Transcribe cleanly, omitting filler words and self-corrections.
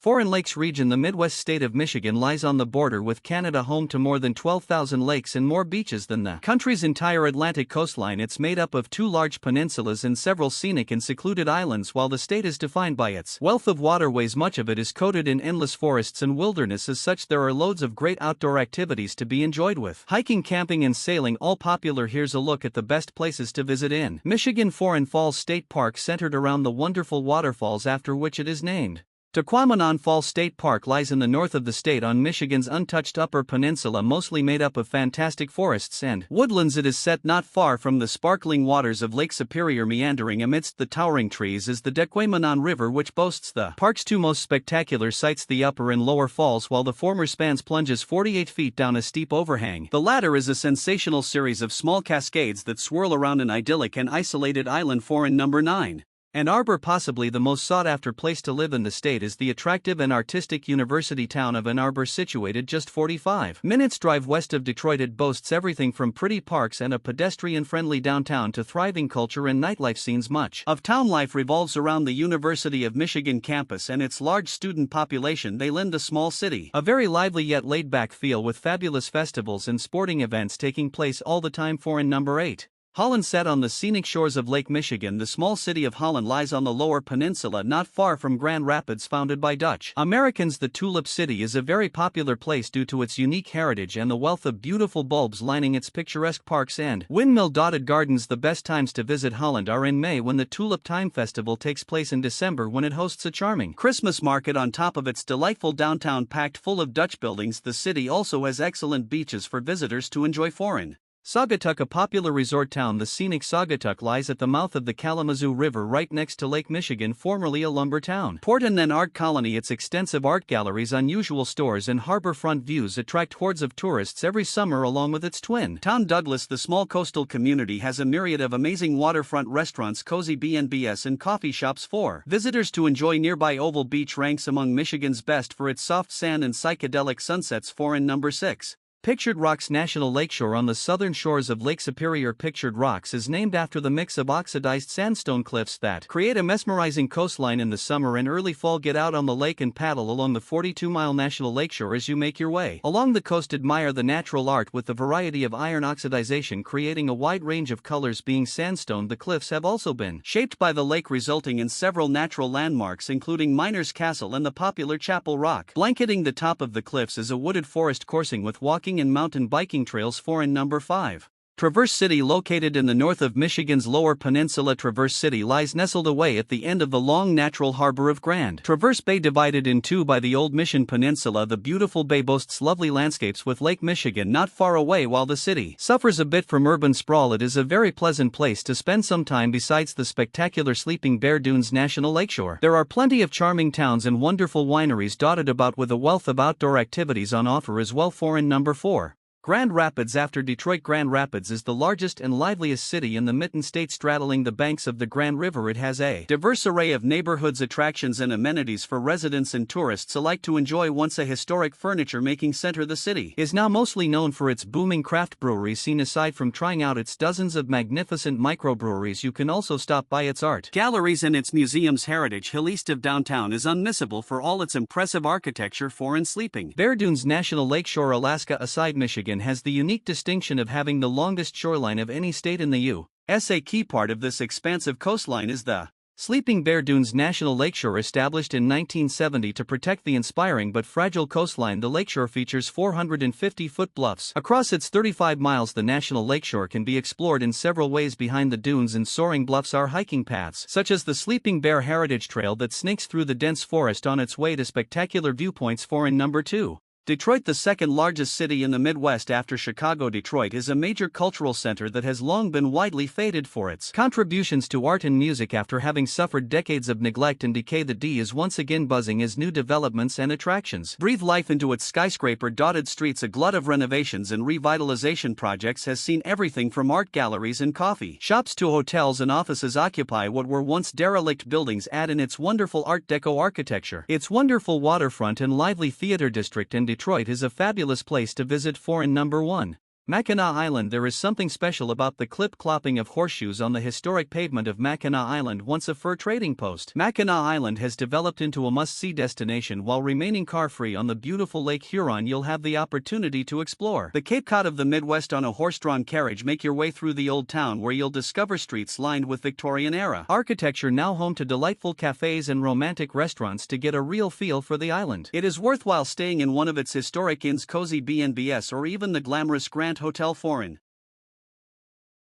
Foreign Lakes region. The Midwest state of Michigan lies on the border with Canada, home to more than 12,000 lakes and more beaches than the country's entire Atlantic coastline. It's made up of 2 large peninsulas and several scenic and secluded islands. While the state is defined by its wealth of waterways, much of it is coated in endless forests and wilderness. As such, there are loads of great outdoor activities to be enjoyed, with hiking, camping and sailing all popular. Here's a look at the best places to visit in Michigan. Foreign Falls State Park, centered around the wonderful waterfalls after which it is named. Tahquamenon Falls State Park lies in the north of the state on Michigan's untouched Upper Peninsula, mostly made up of fantastic forests and woodlands. It is set not far from the sparkling waters of Lake Superior. Meandering amidst the towering trees is the Tahquamenon River, which boasts the park's 2 most spectacular sights, the Upper and Lower Falls. While the former spans plunges 48 feet down a steep overhang, the latter is a sensational series of small cascades that swirl around an idyllic and isolated island. Foreign number 9. Ann Arbor. Possibly the most sought-after place to live in the state is the attractive and artistic university town of Ann Arbor, situated just 45 minutes drive west of Detroit. It boasts everything from pretty parks and a pedestrian-friendly downtown to thriving culture and nightlife scenes. Much of town life revolves around the University of Michigan campus and its large student population. They lend the small city a very lively yet laid-back feel, with fabulous festivals and sporting events taking place all the time. Foreign number 8. Holland. Set on the scenic shores of Lake Michigan, the small city of Holland lies on the Lower Peninsula, not far from Grand Rapids. Founded by Dutch Americans, the Tulip City is a very popular place due to its unique heritage and the wealth of beautiful bulbs lining its picturesque parks and windmill-dotted gardens. The best times to visit Holland are in May, when the Tulip Time Festival takes place, in December, when it hosts a charming Christmas market on top of its delightful downtown packed full of Dutch buildings. The city also has excellent beaches for visitors to enjoy. Foreign. Saugatuck. A popular resort town, the scenic Saugatuck lies at the mouth of the Kalamazoo River, right next to Lake Michigan, formerly a lumber town. Port and then art colony. Its extensive art galleries, unusual stores and harbor-front views attract hordes of tourists every summer, along with its twin town Douglas. The small coastal community has a myriad of amazing waterfront restaurants, cozy B&Bs and coffee shops for visitors to enjoy. Nearby Oval Beach ranks among Michigan's best for its soft sand and psychedelic sunsets. Foreign number 6. Pictured Rocks. National Lakeshore on the southern shores of Lake Superior. Pictured Rocks is named after the mix of oxidized sandstone cliffs that create a mesmerizing coastline. In the summer and early fall, get out on the lake and paddle along the 42-mile National Lakeshore. As you make your way along the coast, admire the natural art with the variety of iron oxidization creating a wide range of colors. Being sandstone, the cliffs have also been shaped by the lake, resulting in several natural landmarks, including Miners Castle and the popular Chapel Rock. Blanketing the top of the cliffs is a wooded forest coursing with walking and mountain biking trails. Foreign number 5. Traverse City. Located in the north of Michigan's Lower Peninsula, Traverse City lies nestled away at the end of the long natural harbor of Grand Traverse Bay, divided in two by the Old Mission Peninsula. The beautiful bay boasts lovely landscapes with Lake Michigan not far away. While the city suffers a bit from urban sprawl, it is a very pleasant place to spend some time. Besides the spectacular Sleeping Bear Dunes National Lakeshore, there are plenty of charming towns and wonderful wineries dotted about, with a wealth of outdoor activities on offer as well. Foreign number 4. Grand Rapids. After Detroit, Grand Rapids is the largest and liveliest city in the Mitten State. Straddling the banks of the Grand River, it has a diverse array of neighborhoods, attractions and amenities for residents and tourists alike to enjoy. Once a historic furniture-making center, the city is now mostly known for its booming craft brewery scene. Aside from trying out its dozens of magnificent microbreweries, you can also stop by its art galleries and its museums. Heritage Hill east of downtown is unmissable for all its impressive architecture. Foreign. Sleeping Bear Dunes National Lakeshore. Alaska. Aside, Michigan has the unique distinction of having the longest shoreline of any state in the U.S. A key part of this expansive coastline is the Sleeping Bear Dunes National Lakeshore. Established in 1970 to protect the inspiring but fragile coastline, the lakeshore features 450-foot bluffs across its 35 miles. The National Lakeshore can be explored in several ways. Behind the dunes and soaring bluffs are hiking paths, such as the Sleeping Bear Heritage Trail that snakes through the dense forest on its way to spectacular viewpoints. Foreign number 2. Detroit. The second largest city in the Midwest after Chicago, Detroit is a major cultural center that has long been widely feted for its contributions to art and music. After having suffered decades of neglect and decay, the D is once again buzzing as new developments and attractions breathe life into its skyscraper-dotted streets. A glut of renovations and revitalization projects has seen everything from art galleries and coffee shops to hotels and offices occupy what were once derelict buildings. Add in its wonderful Art Deco architecture, its wonderful waterfront and lively theater district, and Detroit is a fabulous place to visit. Foreign number 1. Mackinac Island. There is something special about the clip-clopping of horseshoes on the historic pavement of Mackinac Island, once a fur trading post. Mackinac Island has developed into a must-see destination while remaining car-free on the beautiful Lake Huron. You'll have the opportunity to explore the Cape Cod of the Midwest on a horse-drawn carriage. Make your way through the old town where you'll discover streets lined with Victorian-era architecture, now home to delightful cafes and romantic restaurants. To get a real feel for the island, it is worthwhile staying in one of its historic inns, cozy B&Bs, or even the glamorous Grand Hotel Foreign.